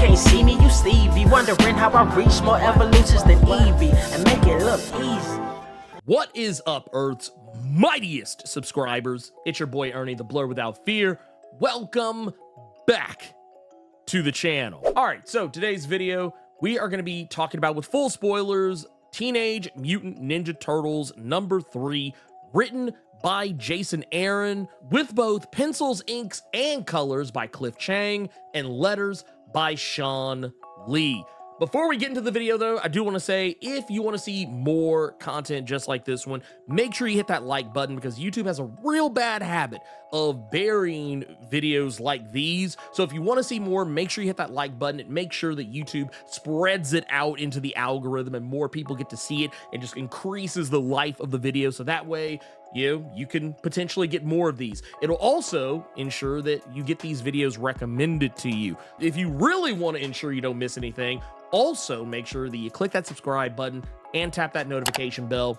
can't see me, you Stevie. Wondering how I reach more evolutions than Eevee and make it look easy. What is up, Earth's mightiest subscribers? It's your boy Ernie, the Blerd without fear. Welcome back to the channel. All right, so today's video, we are going to be talking about, with full spoilers, Teenage Mutant Ninja Turtles #3, written by Jason Aaron, with both pencils, inks, and colors by Cliff Chang, and letters by Sean Lee. Before we get into the video though, I do want to say, if you want to see more content just like this one, make sure you hit that like button, because YouTube has a real bad habit of burying videos like these. So if you want to see more, make sure you hit that like button and make sure that YouTube spreads it out into the algorithm and more people get to see it, and just increases the life of the video. So that way, you can potentially get more of these. It'll also ensure that you get these videos recommended to you. If you really want to ensure you don't miss anything, also make sure that you click that subscribe button and tap that notification bell.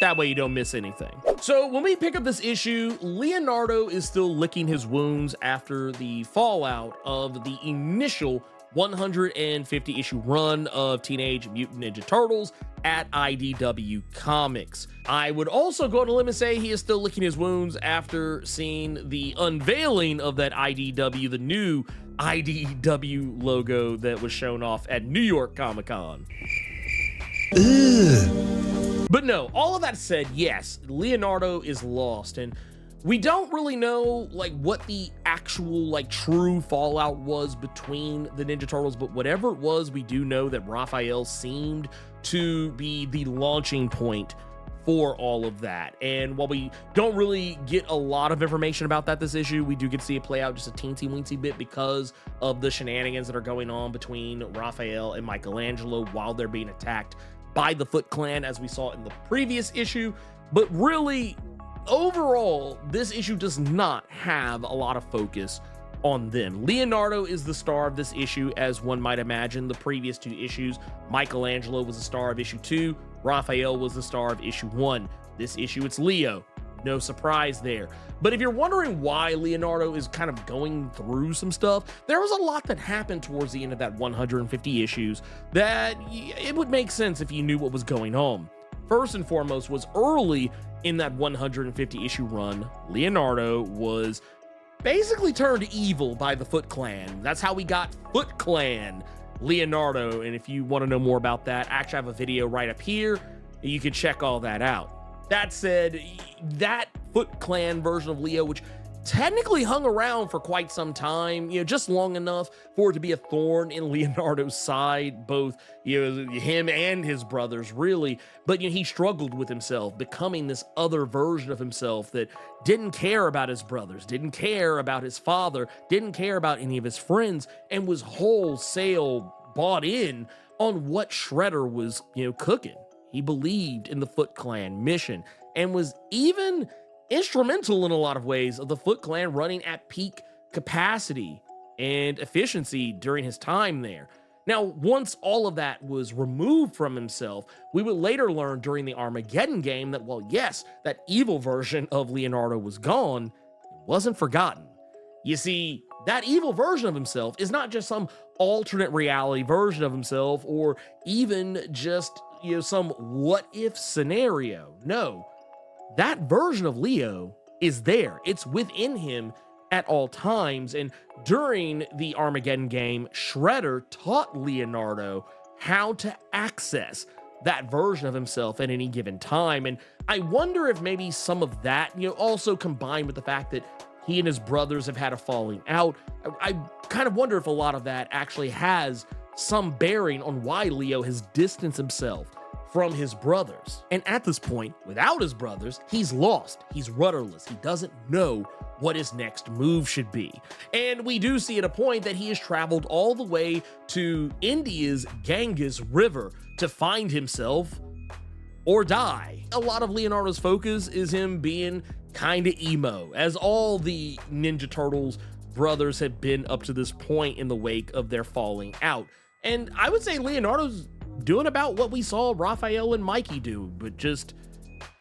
That way you don't miss anything. So when we pick up this issue, Leonardo is still licking his wounds after the fallout of the initial 150 issue run of Teenage Mutant Ninja Turtles at IDW Comics. I would also go on a limb and say he is still licking his wounds after seeing the unveiling of that IDW, the new IDW logo that was shown off at New York Comic-Con. But no, all of that said, yes, Leonardo is lost, and we don't really know what the actual true fallout was between the Ninja Turtles, but whatever it was, we do know that Raphael seemed to be the launching point for all of that. And while we don't really get a lot of information about that this issue, we do get to see it play out just a teensy-weensy bit because of the shenanigans that are going on between Raphael and Michelangelo while they're being attacked by the Foot Clan, as we saw in the previous issue. But really, overall, this issue does not have a lot of focus on them. Leonardo is the star of this issue, as one might imagine. The previous two issues, Michelangelo was the star of issue 2, Raphael was the star of issue 1. This issue, it's Leo. No surprise there. But if you're wondering why Leonardo is kind of going through some stuff, there was a lot that happened towards the end of that 150 issues that it would make sense if you knew what was going on. First and foremost was, early in that 150 issue run, Leonardo was basically turned evil by the Foot Clan. That's how we got Foot Clan Leonardo. And if you want to know more about that, I actually have a video right up here. You can check all that out. That said, that Foot Clan version of Leo, which technically hung around for quite some time, just long enough for it to be a thorn in Leonardo's side, both, him and his brothers, really. But, he struggled with himself, becoming this other version of himself that didn't care about his brothers, didn't care about his father, didn't care about any of his friends, and was wholesale bought in on what Shredder was, cooking. He believed in the Foot Clan mission and was even instrumental in a lot of ways of the Foot Clan running at peak capacity and efficiency during his time there. Now, once all of that was removed from himself, we would later learn during the Armageddon game that, well, yes, that evil version of Leonardo was gone, it wasn't forgotten. You see, that evil version of himself is not just some alternate reality version of himself, or even just, some what-if scenario. No. That version of Leo is there. It's within him at all times. And during the Armageddon game, Shredder taught Leonardo how to access that version of himself at any given time. And I wonder if maybe some of that, also combined with the fact that he and his brothers have had a falling out, I kind of wonder if a lot of that actually has some bearing on why Leo has distanced himself from his brothers. And at this point, without his brothers, he's lost. He's rudderless. He doesn't know what his next move should be. And we do see at a point that he has traveled all the way to India's Ganges River to find himself or die. A lot of Leonardo's focus is him being kind of emo, as all the Ninja Turtles brothers had been up to this point in the wake of their falling out. And I would say Leonardo's doing about what we saw Raphael and Mikey do, but just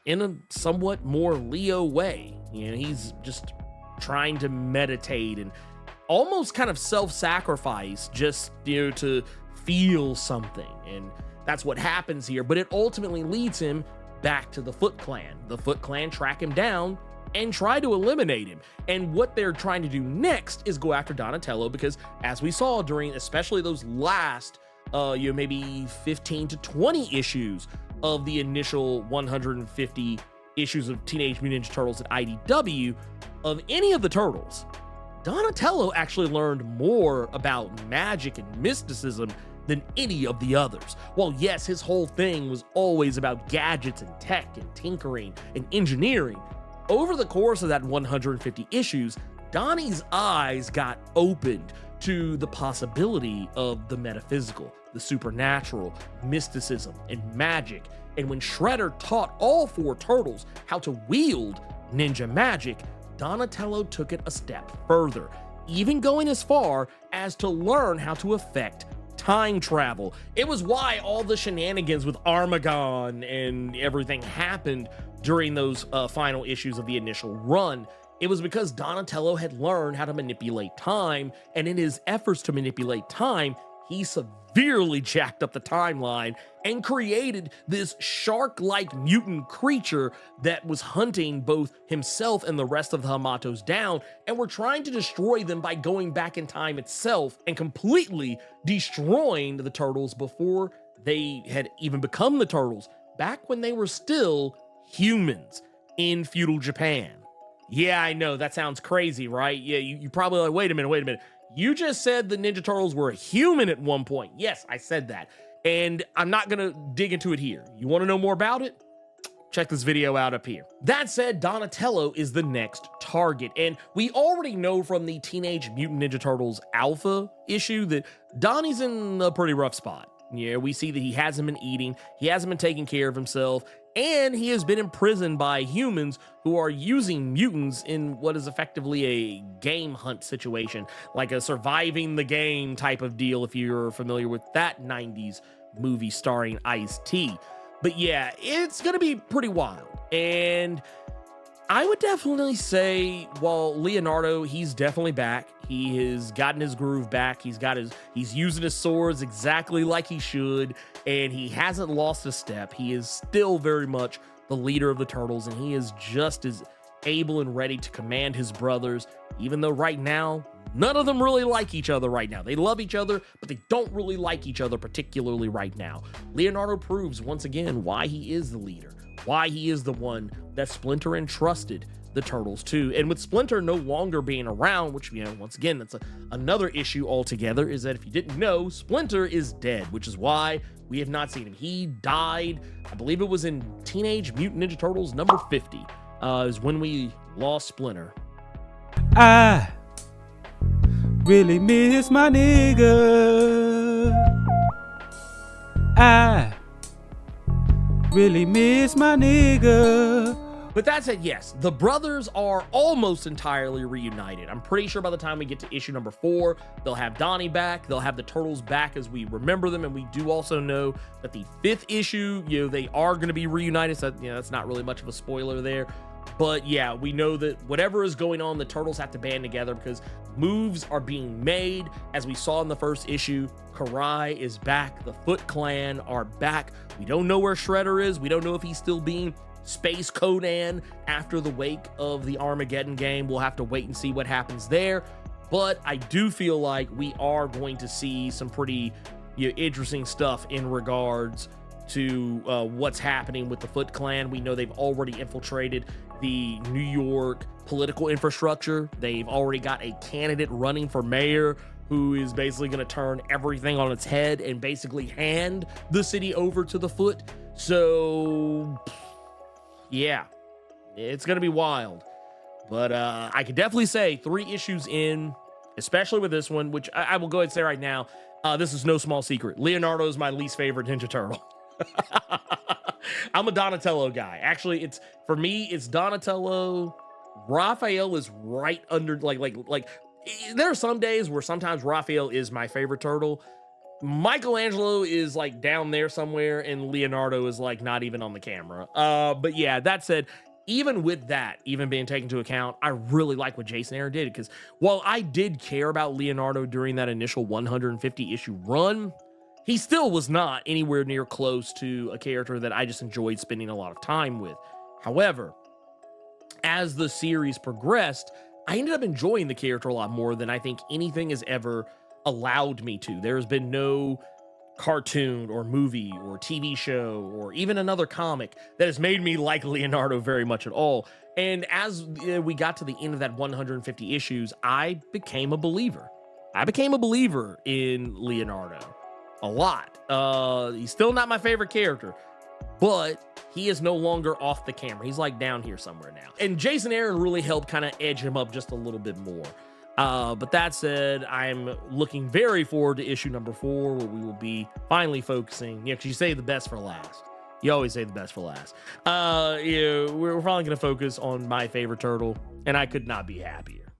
in a somewhat more Leo way. He's just trying to meditate and almost kind of self-sacrifice just, to feel something. And that's what happens here. But it ultimately leads him back to the Foot Clan. The Foot Clan track him down and try to eliminate him. And what they're trying to do next is go after Donatello, because as we saw during especially those last maybe 15 to 20 issues of the initial 150 issues of Teenage Mutant Ninja Turtles at IDW, of any of the turtles, Donatello actually learned more about magic and mysticism than any of the others. Well, yes, his whole thing was always about gadgets and tech and tinkering and engineering. Over the course of that 150 issues, Donnie's eyes got opened to the possibility of the metaphysical, the supernatural, mysticism, and magic. And when Shredder taught all 4 turtles how to wield ninja magic, Donatello took it a step further, even going as far as to learn how to affect time travel. It was why all the shenanigans with Armagon and everything happened during those final issues of the initial run. It was because Donatello had learned how to manipulate time, and in his efforts to manipulate time, he severely jacked up the timeline and created this shark-like mutant creature that was hunting both himself and the rest of the Hamatos down, and were trying to destroy them by going back in time itself and completely destroying the turtles before they had even become the turtles, back when they were still humans in feudal Japan. Yeah, I know, that sounds crazy, right? Yeah, you probably like, wait a minute. You just said the Ninja Turtles were human at one point. Yes, I said that. And I'm not gonna dig into it here. You wanna know more about it? Check this video out up here. That said, Donatello is the next target. And we already know from the Teenage Mutant Ninja Turtles Alpha issue that Donnie's in a pretty rough spot. Yeah, we see that he hasn't been eating, he hasn't been taking care of himself, and he has been imprisoned by humans who are using mutants in what is effectively a game hunt situation, like a surviving the game type of deal, if you're familiar with that 90s movie starring Ice-T. But yeah, it's gonna be pretty wild. And I would definitely say, while Leonardo, he's definitely back. He has gotten his groove back. He's using his swords exactly like he should, and he hasn't lost a step. He is still very much the leader of the Turtles, and he is just as able and ready to command his brothers, even though right now, none of them really like each other right now. They love each other, but they don't really like each other particularly right now. Leonardo proves once again why he is the leader, why he is the one that Splinter entrusted the Turtles to. And with Splinter no longer being around, which, once again, that's another issue altogether, is that if you didn't know, Splinter is dead, which is why we have not seen him. He died, I believe it was in Teenage Mutant Ninja Turtles number 50, is when we lost Splinter. I really miss my nigga. I really miss my nigga. But that said, yes, the brothers are almost entirely reunited. I'm pretty sure by the time we get to issue number 4, they'll have Donnie back, they'll have the Turtles back as we remember them, and we do also know that the 5th issue, they are going to be reunited, so that's not really much of a spoiler there. But yeah, we know that whatever is going on, the Turtles have to band together because moves are being made. As we saw in the first issue, Karai is back, the Foot Clan are back. We don't know where Shredder is, we don't know if he's still being Space Conan after the wake of the Armageddon game. We'll have to wait and see what happens there. But I do feel like we are going to see some pretty interesting stuff in regards to what's happening with the Foot Clan. We know they've already infiltrated the New York political infrastructure. They've already got a candidate running for mayor who is basically going to turn everything on its head and basically hand the city over to the Foot. So yeah, it's going to be wild. But I could definitely say 3 issues in, especially with this one, which I will go ahead and say right now, this is no small secret. Leonardo is my least favorite Ninja Turtle. I'm a Donatello guy. Actually, for me, it's Donatello. Raphael is right under, like there are some days where sometimes Raphael is my favorite turtle. Michelangelo is like down there somewhere, and Leonardo is like not even on the camera. But yeah, that said, even with that, even being taken into account, I really like what Jason Aaron did, because while I did care about Leonardo during that initial 150 issue run, he still was not anywhere near close to a character that I just enjoyed spending a lot of time with. However, as the series progressed, I ended up enjoying the character a lot more than I think anything has ever allowed me to. There's been no cartoon or movie or TV show or even another comic that has made me like Leonardo very much at all. And as we got to the end of that 150 issues, I became a believer. I became a believer in Leonardo a lot. He's still not my favorite character, but he is no longer off the camera. He's like down here somewhere now. And Jason Aaron really helped kind of edge him up just a little bit more. But that said, I'm looking very forward to issue number 4, where we will be finally focusing, because you say the best for last. You always say the best for last. We're finally going to focus on my favorite turtle, and I could not be happier.